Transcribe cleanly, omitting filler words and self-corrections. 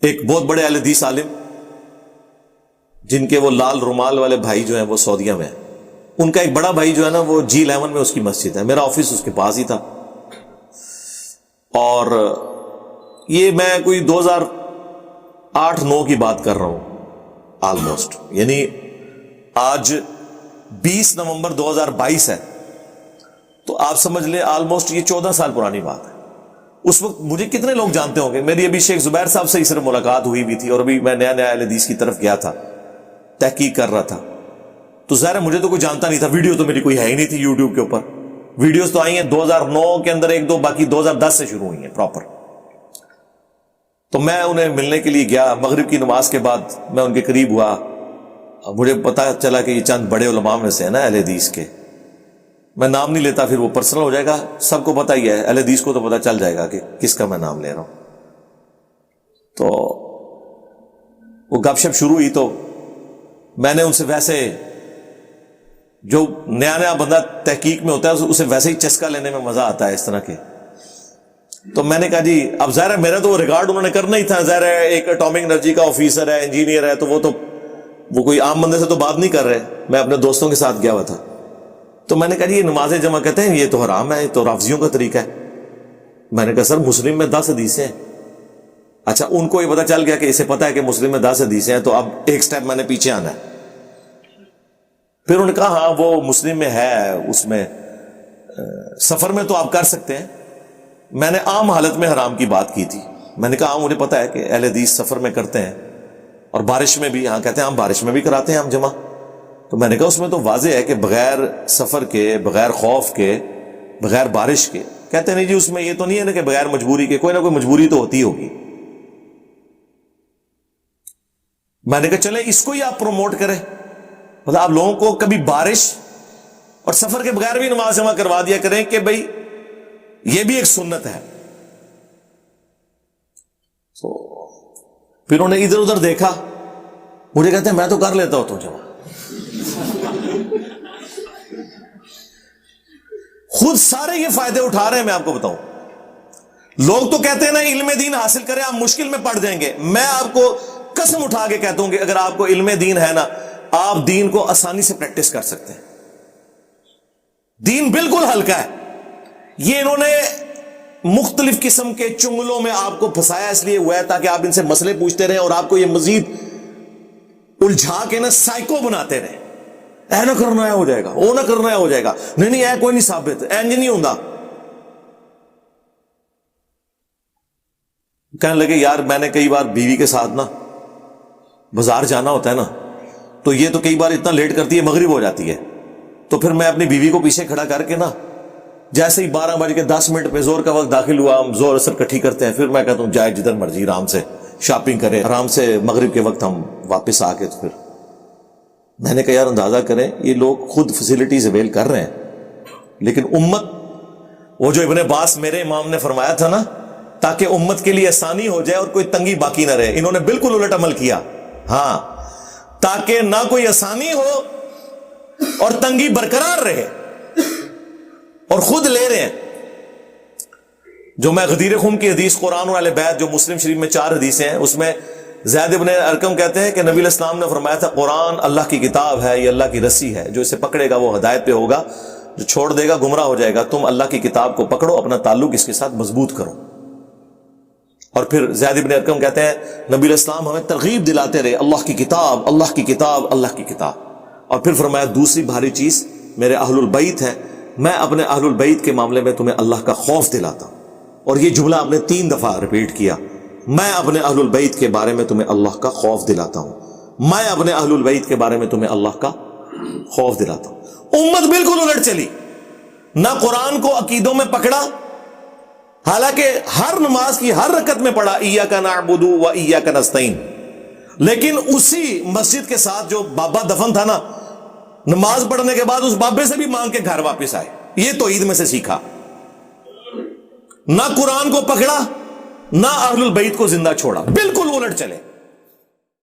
ایک بہت بڑے اہل حدیث عالم جن کے وہ لال رومال والے بھائی جو ہیں وہ سعودیہ میں ہیں، ان کا ایک بڑا بھائی جو ہے نا وہ G11 میں اس کی مسجد ہے، میرا آفس اس کے پاس ہی تھا. اور یہ میں کوئی 2008-9 کی بات کر رہا ہوں آلموسٹ، یعنی آج 20 نومبر 2022 ہے، تو آپ سمجھ لیں آلموسٹ یہ 14 سال پرانی بات ہے. اس وقت مجھے کتنے لوگ جانتے ہوں گے، میری ابھی شیخ زبیر صاحب سے ہی صرف ملاقات ہوئی بھی تھی، اور ابھی میں نیا اہل حدیث کی طرف گیا تھا، تحقیق کر رہا تھا. تو ظاہر ہے مجھے تو کوئی جانتا نہیں تھا، ویڈیو تو میری کوئی ہے ہی نہیں تھی یوٹیوب کے اوپر. ویڈیوز تو آئی ہیں 2009 کے اندر ایک دو، باقی 2010 سے شروع ہوئی ہیں پراپر. تو میں انہیں ملنے کے لیے گیا، مغرب کی نماز کے بعد میں ان کے قریب ہوا. مجھے پتا چلا کہ یہ چند بڑے علماء میں سے ہیں نا اہل حدیث کے. میں نام نہیں لیتا، پھر وہ پرسنل ہو جائے گا، سب کو پتا ہی ہے، اہل حدیث کو تو پتا چل جائے گا کہ کس کا میں نام لے رہا ہوں. تو وہ گپ شپ شروع ہوئی، تو میں نے ان سے ویسے، جو نیا بندہ تحقیق میں ہوتا ہے اسے ویسے ہی چسکا لینے میں مزہ آتا ہے اس طرح کے. تو میں نے کہا جی اب ظاہر ہے میرا تو ریکارڈ انہوں نے کرنا ہی تھا، ظاہر ہے ایک اٹامک انرجی کا آفیسر ہے، انجینئر ہے، تو وہ کوئی عام بندے سے تو بات نہیں کر رہے. میں اپنے دوستوں کے ساتھ گیا ہوا تھا. تو میں نے کہا جی یہ نمازیں جمع کہتے ہیں یہ تو حرام ہے، یہ تو رافضیوں کا طریقہ ہے. میں نے کہا سر مسلم میں 10 حدیثیں ہیں. اچھا ان کو یہ پتا چل گیا کہ اسے پتا ہے کہ مسلم میں 10 حدیثیں ہیں، تو اب ایک سٹیپ میں نے پیچھے آنا ہے. پھر انہوں نے کہا ہاں وہ مسلم میں ہے، اس میں سفر میں تو آپ کر سکتے ہیں. میں نے عام حالت میں حرام کی بات کی تھی. میں نے کہا ہاں مجھے پتا ہے کہ اہل حدیث سفر میں کرتے ہیں، اور بارش میں بھی، ہاں کہتے ہیں ہم بارش میں بھی کراتے ہیں ہم جمع. تو میں نے کہا اس میں تو واضح ہے کہ بغیر سفر کے، بغیر خوف کے، بغیر بارش کے. کہتے نہیں جی اس میں یہ تو نہیں ہے نا کہ بغیر مجبوری کے، کوئی نہ کوئی مجبوری تو ہوتی ہوگی. میں نے کہا چلیں اس کو ہی آپ پروموٹ کریں، مطلب آپ لوگوں کو کبھی بارش اور سفر کے بغیر بھی نماز جمع کروا دیا کریں کہ بھئی یہ بھی ایک سنت ہے. پھر انہوں نے ادھر ادھر دیکھا، مجھے کہتے ہیں میں تو کر لیتا ہوں تو جمع. خود سارے یہ فائدے اٹھا رہے ہیں. میں آپ کو بتاؤں، لوگ تو کہتے ہیں نا علم دین حاصل کریں آپ مشکل میں پڑ جائیں گے. میں آپ کو قسم اٹھا کے کہتا ہوں کہ اگر آپ کو علم دین ہے نا، آپ دین کو آسانی سے پریکٹس کر سکتے ہیں. دین بالکل ہلکا ہے. یہ انہوں نے مختلف قسم کے چنگلوں میں آپ کو پھنسایا اس لیے ہوا ہے تاکہ آپ ان سے مسئلے پوچھتے رہیں اور آپ کو یہ مزید الجھا کے نا سائیکو بناتے رہیں. اے نہ کرنا ہے ہو جائے گا، او نہ کرنا ہے ہو جائے گا، نہیں اے کوئی نہیں ثابت، اینج نہیں ہوندا. کہنے لگے یار میں نے کئی بار بیوی کے ساتھ نا بازار جانا ہوتا ہے نا، تو یہ تو کئی بار اتنا لیٹ کرتی ہے مغرب ہو جاتی ہے، تو پھر میں اپنی بیوی کو پیچھے کھڑا کر کے نا جیسے ہی 12:10 پہ زور کا وقت داخل ہوا، ہم زور اثر کٹھی کرتے ہیں، پھر میں کہتا ہوں جائے جدھر مرضی آرام سے شاپنگ کریں، آرام سے مغرب کے وقت ہم واپس آ کے. تو پھر میں نے کہا یار اندازہ کریں یہ لوگ خود فیسلٹیز اویل کر رہے ہیں، لیکن امت، وہ جو ابن عباس میرے امام نے فرمایا تھا نا تاکہ امت کے لیے آسانی ہو جائے اور کوئی تنگی باقی نہ رہے، انہوں نے بالکل الٹ عمل کیا. ہاں تاکہ نہ کوئی آسانی ہو اور تنگی برقرار رہے، اور خود لے رہے ہیں. جو میں غدیر خم کی حدیث قرآن والے بیت جو مسلم شریف میں 4 حدیثیں ہیں، اس میں زید ابن ارقم کہتے ہیں کہ نبی علیہ السلام نے فرمایا تھا قرآن اللہ کی کتاب ہے، یہ اللہ کی رسی ہے، جو اسے پکڑے گا وہ ہدایت پہ ہوگا، جو چھوڑ دے گا گمراہ ہو جائے گا. تم اللہ کی کتاب کو پکڑو، اپنا تعلق اس کے ساتھ مضبوط کرو. اور پھر زید ابن ارقم کہتے ہیں نبی علیہ السلام ہمیں ترغیب دلاتے رہے اللہ کی کتاب، اللہ کی کتاب، اللہ کی کتاب. اور پھر فرمایا دوسری بھاری چیز میرے اہل البیت ہے، میں اپنے اہل البیت کے معاملے میں تمہیں اللہ کا خوف دلاتا ہوں. اور یہ جملہ آپ نے 3 دفعہ ریپیٹ کیا، میں اپنے اہل البیت کے بارے میں تمہیں اللہ کا خوف دلاتا ہوں، میں اپنے اہل البیت کے بارے میں تمہیں اللہ کا خوف دلاتا ہوں. امت بالکل الٹ چلی، نہ قرآن کو عقیدوں میں پکڑا، حالانکہ ہر نماز کی ہر رکعت میں پڑھا ایاک نعبد و ایاک نستعین، لیکن اسی مسجد کے ساتھ جو بابا دفن تھا نا، نماز پڑھنے کے بعد اس بابے سے بھی مانگ کے گھر واپس آئے. یہ تو عید میں سے سیکھا. نہ قرآن کو پکڑا، نہ اہل البیت کو زندہ چھوڑا، بالکل الٹ چلے.